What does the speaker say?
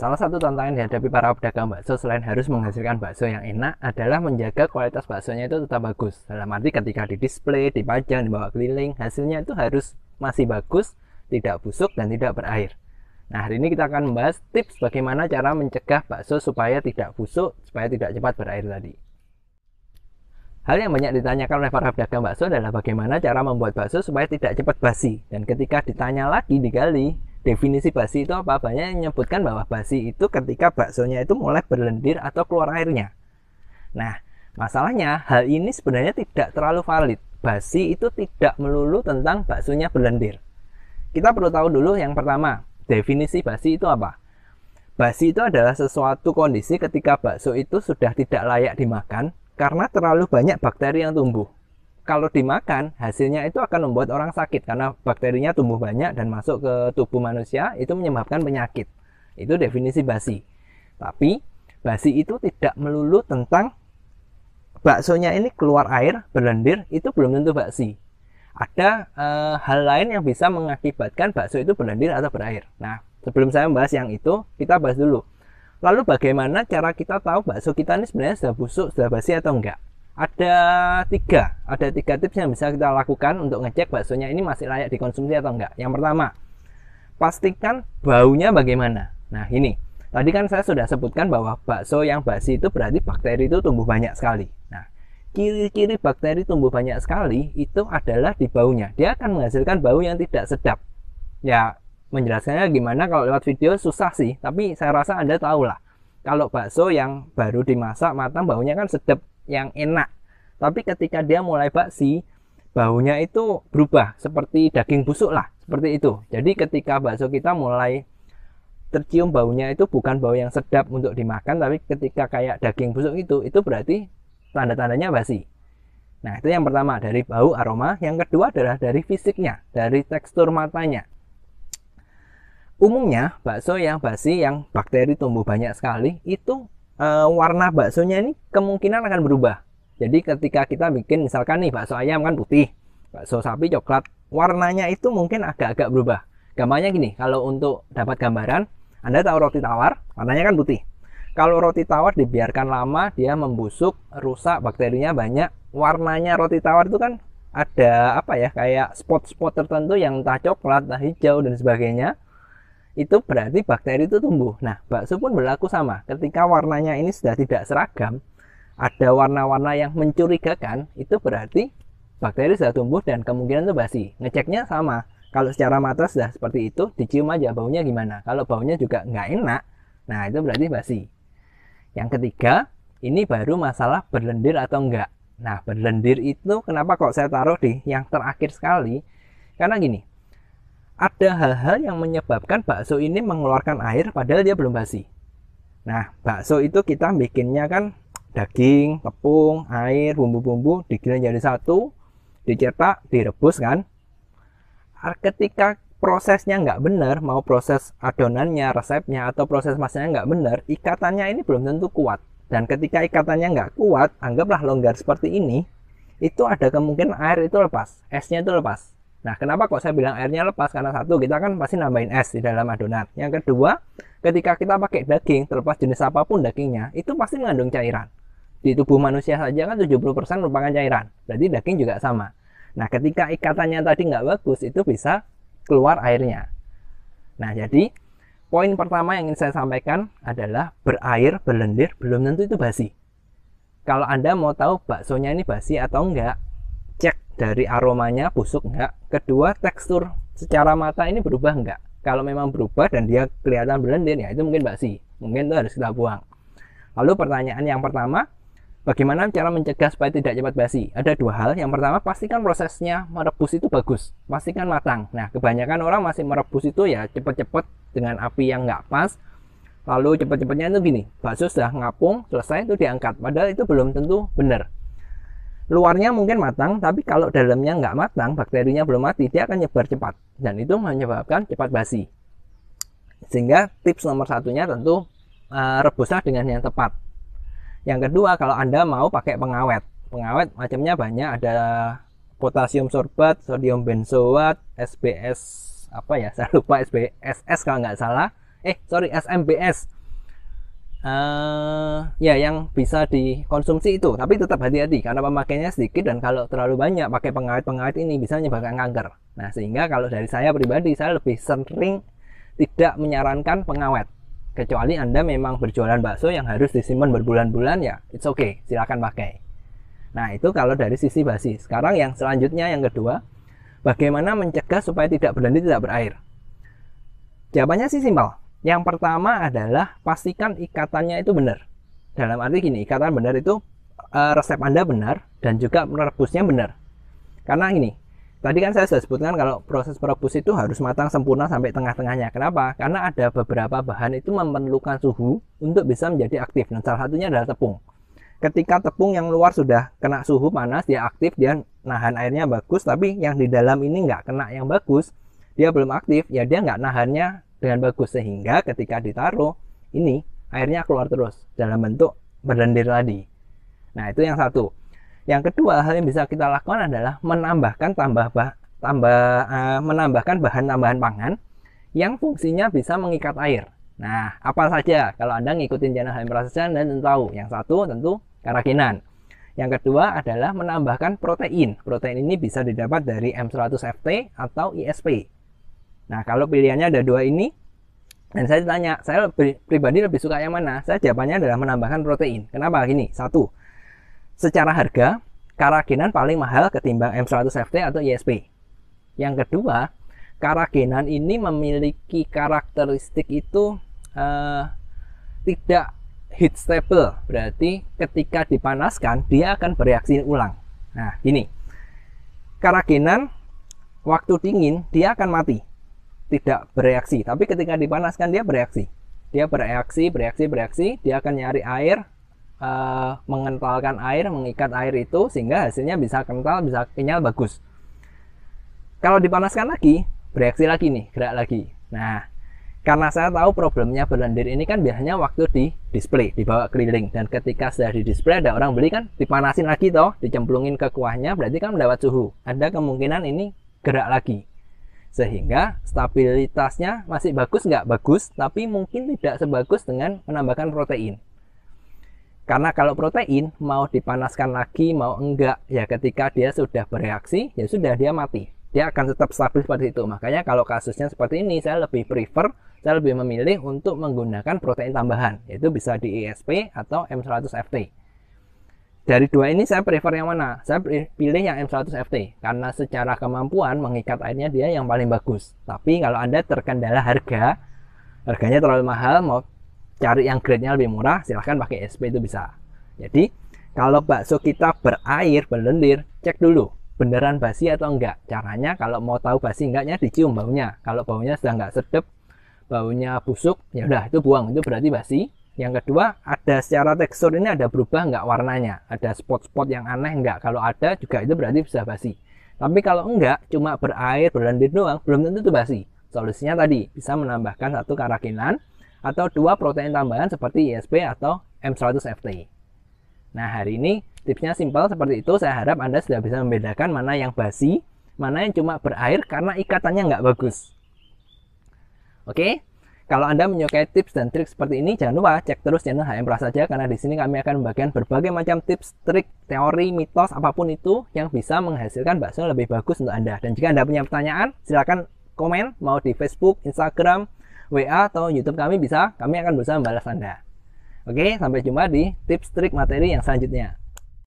Salah satu tantangan yang dihadapi para pedagang bakso selain harus menghasilkan bakso yang enak adalah menjaga kualitas baksonya itu tetap bagus. Dalam arti ketika di display, dipajang, dibawa keliling, hasilnya itu harus masih bagus, tidak busuk dan tidak berair. Nah, hari ini kita akan membahas tips bagaimana cara mencegah bakso supaya tidak busuk, supaya tidak cepat berair tadi. Hal yang banyak ditanyakan oleh para pedagang bakso adalah bagaimana cara membuat bakso supaya tidak cepat basi. Dan ketika ditanya lagi, digali, definisi basi itu apa? Banyak yang menyebutkan bahwa basi itu ketika baksonya itu mulai berlendir atau keluar airnya. Nah, masalahnya hal ini sebenarnya tidak terlalu valid. Basi itu tidak melulu tentang baksonya berlendir. Kita perlu tahu dulu yang pertama, definisi basi itu apa? Basi itu adalah sesuatu kondisi ketika bakso itu sudah tidak layak dimakan karena terlalu banyak bakteri yang tumbuh. Kalau dimakan, hasilnya itu akan membuat orang sakit karena bakterinya tumbuh banyak dan masuk ke tubuh manusia, itu menyebabkan penyakit. Itu definisi basi. Tapi basi itu tidak melulu tentang baksonya ini keluar air, berlendir, itu belum tentu basi. Ada hal lain yang bisa mengakibatkan bakso itu berlendir atau berair. Nah, sebelum saya membahas yang itu, kita bahas dulu. Lalu bagaimana cara kita tahu bakso kita ini sebenarnya sudah busuk, sudah basi atau enggak? Ada tiga tips yang bisa kita lakukan untuk ngecek baksonya ini masih layak dikonsumsi atau enggak. Yang pertama, pastikan baunya bagaimana. Nah, ini tadi kan saya sudah sebutkan bahwa bakso yang basi itu berarti bakteri itu tumbuh banyak sekali. Nah, ciri-ciri bakteri tumbuh banyak sekali itu adalah di baunya. Dia akan menghasilkan bau yang tidak sedap. Ya, menjelaskannya gimana kalau lewat video susah sih, tapi saya rasa Anda tahu lah. Kalau bakso yang baru dimasak matang baunya kan sedap, yang enak. Tapi ketika dia mulai basi, baunya itu berubah seperti daging busuk lah, seperti itu. Jadi ketika bakso kita mulai tercium baunya itu bukan bau yang sedap untuk dimakan, tapi ketika kayak daging busuk itu berarti tanda-tandanya basi. Nah, itu yang pertama, dari bau, aroma. Yang kedua adalah dari fisiknya, dari tekstur matanya. Umumnya bakso yang basi, yang bakteri tumbuh banyak sekali, itu warna baksonya ini kemungkinan akan berubah. Jadi ketika kita bikin misalkan nih bakso ayam kan putih, bakso sapi coklat, warnanya itu mungkin agak-agak berubah. Gambarnya gini, kalau untuk dapat gambaran, Anda tahu roti tawar, warnanya kan putih. Kalau roti tawar dibiarkan lama, dia membusuk, rusak, bakterinya banyak, warnanya roti tawar itu kan ada apa ya, kayak spot-spot tertentu yang entah coklat, entah hijau dan sebagainya. Itu berarti bakteri itu tumbuh. Nah, bakso pun berlaku sama. Ketika warnanya ini sudah tidak seragam, ada warna-warna yang mencurigakan, itu berarti bakteri sudah tumbuh dan kemungkinan itu basi. Ngeceknya sama. Kalau secara mata sudah seperti itu, dicium aja baunya gimana. Kalau baunya juga nggak enak, nah itu berarti basi. Yang ketiga, ini baru masalah berlendir atau enggak. Nah, berlendir itu kenapa kok saya taruh di yang terakhir sekali? Karena gini, ada hal-hal yang menyebabkan bakso ini mengeluarkan air padahal dia belum basi. Nah, bakso itu kita bikinnya kan daging, tepung, air, bumbu-bumbu digiling jadi satu, dicetak, direbus kan. Ketika prosesnya nggak benar, mau proses adonannya, resepnya, atau proses masaknya nggak benar, ikatannya ini belum tentu kuat. Dan ketika ikatannya nggak kuat, anggaplah longgar seperti ini, itu ada kemungkinan air itu lepas, esnya itu lepas. Nah, kenapa kok saya bilang airnya lepas? Karena satu, kita kan pasti nambahin es di dalam adonan. Yang kedua, ketika kita pakai daging, terlepas jenis apapun dagingnya, itu pasti mengandung cairan. Di tubuh manusia saja kan 70% merupakan cairan. Berarti daging juga sama. Nah, ketika ikatannya tadi nggak bagus, itu bisa keluar airnya. Nah, jadi poin pertama yang ingin saya sampaikan adalah berair, berlendir, belum tentu itu basi. Kalau Anda mau tahu baksonya ini basi atau enggak, cek dari aromanya busuk enggak. Kedua, tekstur secara mata ini berubah enggak. Kalau memang berubah dan dia kelihatan berlendir, ya itu mungkin basi, mungkin itu harus kita buang. Lalu pertanyaan yang pertama, bagaimana cara mencegah supaya tidak cepat basi? Ada dua hal. Yang pertama, pastikan prosesnya merebus itu bagus, pastikan matang. Nah, kebanyakan orang masih merebus itu ya cepet-cepet dengan api yang nggak pas. Lalu cepet-cepetnya itu gini, bakso sudah ngapung, selesai itu diangkat, padahal itu belum tentu benar. Luarnya mungkin matang, tapi kalau dalamnya nggak matang, bakterinya belum mati, dia akan nyebar cepat. Dan itu menyebabkan cepat basi. Sehingga tips nomor satunya tentu rebuslah dengan yang tepat. Yang kedua, kalau Anda mau pakai pengawet. Pengawet macamnya banyak, ada potasium sorbat, sodium benzoat, SBS, apa ya, saya lupa, SBSS kalau nggak salah. SMBS. Ya yang bisa dikonsumsi itu, tapi tetap hati-hati karena pemakaiannya sedikit, dan kalau terlalu banyak pakai pengawet ini bisa menyebabkan kanker. Nah, sehingga kalau dari saya pribadi, saya lebih sering tidak menyarankan pengawet, kecuali Anda memang berjualan bakso yang harus disimpan berbulan-bulan, ya it's okay, silakan pakai. Nah, itu kalau dari sisi basi. Sekarang yang selanjutnya, yang kedua, bagaimana mencegah supaya tidak berlendir, tidak berair? Jawabannya sih simpel. Yang pertama adalah pastikan ikatannya itu benar. Dalam arti gini, ikatan benar itu resep Anda benar dan juga merebusnya benar. Karena ini, tadi kan saya sudah sebutkan kalau proses merebus itu harus matang sempurna sampai tengah-tengahnya. Kenapa? Karena ada beberapa bahan itu memerlukan suhu untuk bisa menjadi aktif. Dan salah satunya adalah tepung. Ketika tepung yang luar sudah kena suhu panas, dia aktif, dia nahan airnya bagus. Tapi yang di dalam ini nggak kena yang bagus, dia belum aktif, ya dia nggak nahannya dengan bagus, sehingga ketika ditaruh ini airnya keluar terus dalam bentuk berlendir tadi. Nah, itu yang satu. Yang kedua, hal yang bisa kita lakukan adalah menambahkan menambahkan bahan tambahan pangan yang fungsinya bisa mengikat air. Nah, apa saja? Kalau Anda ngikutin channel HM Prasaja, Anda tentu tahu. Yang satu tentu karakinan. Yang kedua adalah menambahkan protein. Protein ini bisa didapat dari M100FT atau ISP. Nah, kalau pilihannya ada dua ini, dan saya ditanya, saya pribadi lebih suka yang mana? Saya jawabannya adalah menambahkan protein. Kenapa? Gini, satu, secara harga, karakinan paling mahal ketimbang M100FT atau ISP. Yang kedua, karakinan ini memiliki karakteristik itu tidak heat stable. Berarti ketika dipanaskan, dia akan bereaksi ulang. Nah, gini, karakinan waktu dingin, dia akan mati, tidak bereaksi, tapi ketika dipanaskan dia bereaksi. Dia bereaksi, dia akan nyari air, mengentalkan air, mengikat air itu sehingga hasilnya bisa kental, bisa kenyal, bagus. Kalau dipanaskan lagi, bereaksi lagi nih, gerak lagi. Nah, karena saya tahu problemnya berlendir ini kan biasanya waktu di display, dibawa keliling, dan ketika sudah di display ada orang beli kan dipanasin lagi toh, dicemplungin ke kuahnya, berarti kan mendapat suhu. Ada kemungkinan ini gerak lagi, sehingga stabilitasnya masih bagus, nggak bagus, tapi mungkin tidak sebagus dengan menambahkan protein. Karena kalau protein mau dipanaskan lagi mau enggak, ya ketika dia sudah bereaksi, ya sudah, dia mati, dia akan tetap stabil seperti itu. Makanya kalau kasusnya seperti ini, saya lebih memilih untuk menggunakan protein tambahan, yaitu bisa di ISP atau M100FT. Dari dua ini saya prefer yang mana? Saya pilih yang M100FT karena secara kemampuan mengikat airnya dia yang paling bagus. Tapi kalau Anda terkendala harganya terlalu mahal, mau cari yang grade-nya lebih murah, silahkan pakai ISP, itu bisa. Jadi kalau bakso kita berair, berlendir, cek dulu beneran basi atau enggak. Caranya kalau mau tahu basi enggaknya dicium baunya. Kalau baunya sudah enggak sedap, baunya busuk, ya udah itu buang, itu berarti basi. Yang kedua, ada secara tekstur ini ada berubah nggak warnanya, ada spot-spot yang aneh nggak? Kalau ada juga itu berarti bisa basi. Tapi kalau enggak, cuma berair, berlendir doang, belum tentu itu basi. Solusinya tadi bisa menambahkan satu karakinan atau dua protein tambahan seperti ISP atau M100FT. Nah, hari ini tipsnya simpel seperti itu. Saya harap Anda sudah bisa membedakan mana yang basi, mana yang cuma berair karena ikatannya nggak bagus. Oke? Kalau Anda menyukai tips dan trik seperti ini, jangan lupa cek terus channel HM Prasaja, karena di sini kami akan membagikan berbagai macam tips, trik, teori, mitos, apapun itu yang bisa menghasilkan bakso lebih bagus untuk Anda. Dan jika Anda punya pertanyaan, silakan komen, mau di Facebook, Instagram, WA, atau YouTube kami bisa, kami akan berusaha membalas Anda. Oke, sampai jumpa di tips, trik, materi yang selanjutnya.